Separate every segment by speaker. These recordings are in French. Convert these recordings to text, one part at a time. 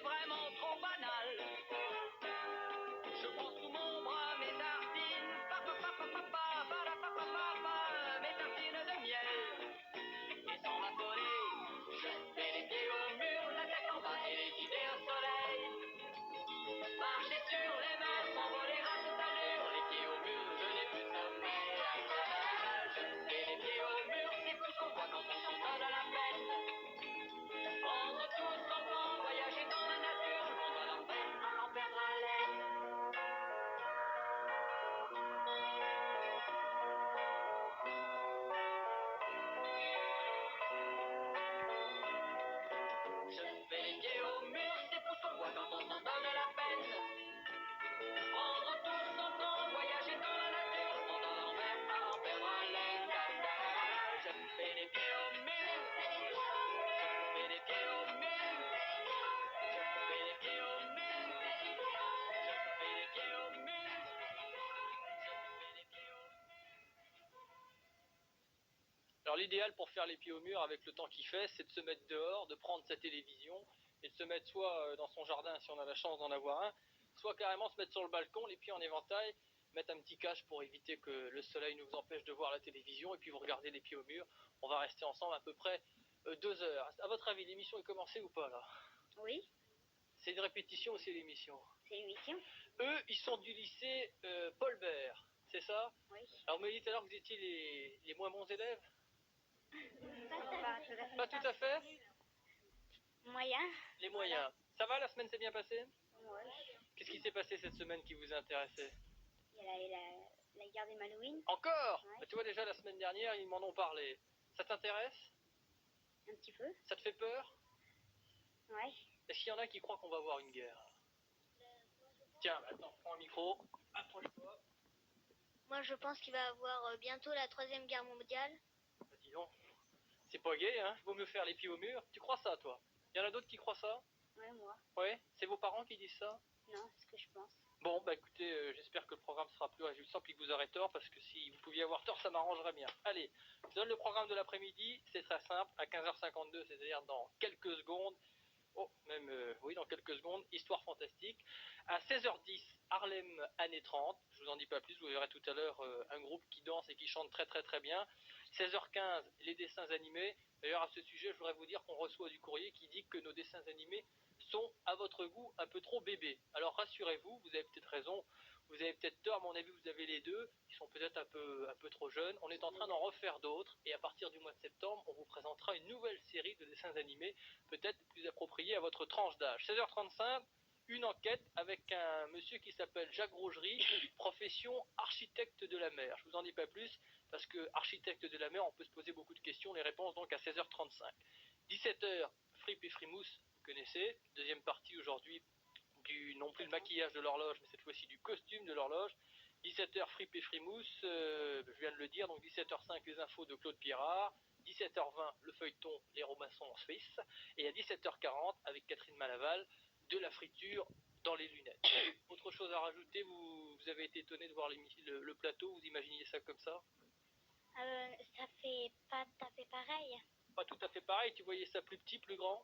Speaker 1: vraiment trop banal. Je prends sous mon bras mes tartines, mes tartines de miel. Et sans m'affoler, je mets les pieds au mur, la tête en bas et les idées au soleil. Marcher sur les mains, s'envoler à toute allure, les pieds au mur, je n'ai plus de sommeil. Je mets les pieds au mur, c'est tout ce qu'on voit quand on s'en donne la peine. Prendre tout son temps, voyager dans la nature, le monde à l'envers, à en perdre haleine. Je mets les pieds au mur, c'est tout ce qu'on voit quand on s'en donne la peine. Prendre tout son temps, voyager dans la nature, le monde à l'envers, à en perdre haleine. Je mets les pieds au mur, je mets les pieds au mur, je mets les pieds au mur, je mets les pieds au mur, je mets les pieds au mur. Alors l'idéal pour faire les pieds au mur avec le temps qu'il fait, c'est de se mettre dehors, de prendre sa télévision et de se mettre soit dans son jardin si on a la chance d'en avoir un, soit carrément se mettre sur le balcon, les pieds en éventail, mettre un petit cache pour éviter que le soleil nous empêche de voir la télévision et puis vous regardez les pieds au mur. On va rester ensemble à peu près 2 heures. À votre avis, l'émission est commencée ou pas là?
Speaker 2: Oui.
Speaker 1: C'est une répétition ou c'est l'émission?
Speaker 2: C'est l'émission.
Speaker 1: Eux, ils sont du lycée Paul Bert, c'est ça?
Speaker 2: Oui.
Speaker 1: Alors vous m'avez dit tout à l'heure que vous étiez les moins bons élèves?
Speaker 2: Pas
Speaker 1: tout à fait.
Speaker 2: Moyen.
Speaker 1: Les moyens. Ça va, la semaine s'est bien passée?
Speaker 2: Oui.
Speaker 1: Qu'est-ce qui s'est passé cette semaine qui vous a intéressé?
Speaker 2: Il y a la guerre des Malouines.
Speaker 1: Encore?
Speaker 2: Ouais.
Speaker 1: Bah, tu vois, déjà la semaine dernière, ils m'en ont parlé. Ça t'intéresse?
Speaker 2: Un petit peu.
Speaker 1: Ça te fait peur?
Speaker 2: Oui.
Speaker 1: Est-ce qu'il y en a qui croient qu'on va avoir une guerre? Tiens, attends, prends un micro, approche-toi.
Speaker 2: Moi, je pense qu'il va y avoir bientôt la 3e guerre mondiale.
Speaker 1: Bah, dis donc, c'est pas gai, hein? Vaut mieux faire les pieds au mur. Tu crois ça, toi? Il y en a d'autres qui croient ça?
Speaker 2: Oui, moi.
Speaker 1: Ouais? C'est vos parents qui disent ça?
Speaker 2: Non, c'est ce que je pense.
Speaker 1: Bon, bah écoutez, j'espère que le programme sera plus réjouissant puis que vous aurez tort, parce que si vous pouviez avoir tort, ça m'arrangerait bien. Allez, je donne le programme de l'après-midi, c'est très simple, à 15h52, c'est-à-dire dans quelques secondes, oui, dans quelques secondes, Histoire fantastique. À 16h10, Harlem années 30, je vous en dis pas plus, vous verrez tout à l'heure un groupe qui danse et qui chante très très très bien. 16h15, les dessins animés. D'ailleurs, à ce sujet, je voudrais vous dire qu'on reçoit du courrier qui dit que nos dessins animés sont, à votre goût, un peu trop bébés. Alors rassurez-vous, vous avez peut-être raison, vous avez peut-être tort, à mon avis, vous avez les deux, qui sont peut-être un peu trop jeunes. On est en train d'en refaire d'autres, et à partir du mois de septembre, on vous présentera une nouvelle série de dessins animés, peut-être plus appropriée à votre tranche d'âge. 16h35, une enquête avec un monsieur qui s'appelle Jacques Rougerie, profession architecte de la mer. Je vous en dis pas plus, parce que architecte de la mer, on peut se poser beaucoup de questions, les réponses donc à 16h35. 17h, Fripp et Frimousse, vous connaissez, deuxième partie aujourd'hui du, non plus le maquillage de l'horloge, mais cette fois-ci du costume de l'horloge. 17h, Fripp et Frimousse, je viens de le dire, donc 17h05, les infos de Claude Pierrard. 17h20, le feuilleton Les Robinson en Suisse. Et à 17h40, avec Catherine Malaval, de la friture dans les lunettes. Autre chose à rajouter, vous avez été étonné de voir le plateau, vous imaginiez ça comme ça?
Speaker 2: Ça fait pas tout à fait pareil.
Speaker 1: Pas tout à fait pareil, tu voyais ça plus petit, plus grand?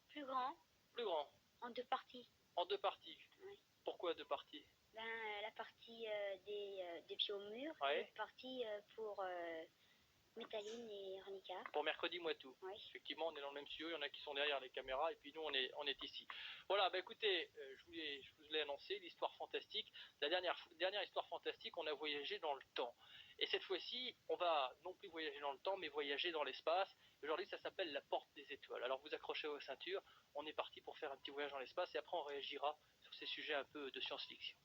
Speaker 2: Plus grand.
Speaker 1: Plus grand.
Speaker 2: En 2 parties.
Speaker 1: En 2 parties?
Speaker 2: Oui.
Speaker 1: Pourquoi 2 parties?
Speaker 2: La partie des pieds au mur,
Speaker 1: ouais.
Speaker 2: Et l'autre partie pour Métaline et Ronica.
Speaker 1: Pour Mercredi Moitou.
Speaker 2: Oui.
Speaker 1: Effectivement, on est dans le même studio, il y en a qui sont derrière les caméras, et puis nous, on est ici. Voilà, bah écoutez, je vous l'ai annoncé, l'histoire fantastique. La dernière histoire fantastique, on a voyagé dans le temps. Et cette fois-ci, on va non plus voyager dans le temps, mais voyager dans l'espace. Aujourd'hui, ça s'appelle la porte des étoiles. Alors vous accrochez vos ceintures, on est parti pour faire un petit voyage dans l'espace, et après on réagira sur ces sujets un peu de science-fiction.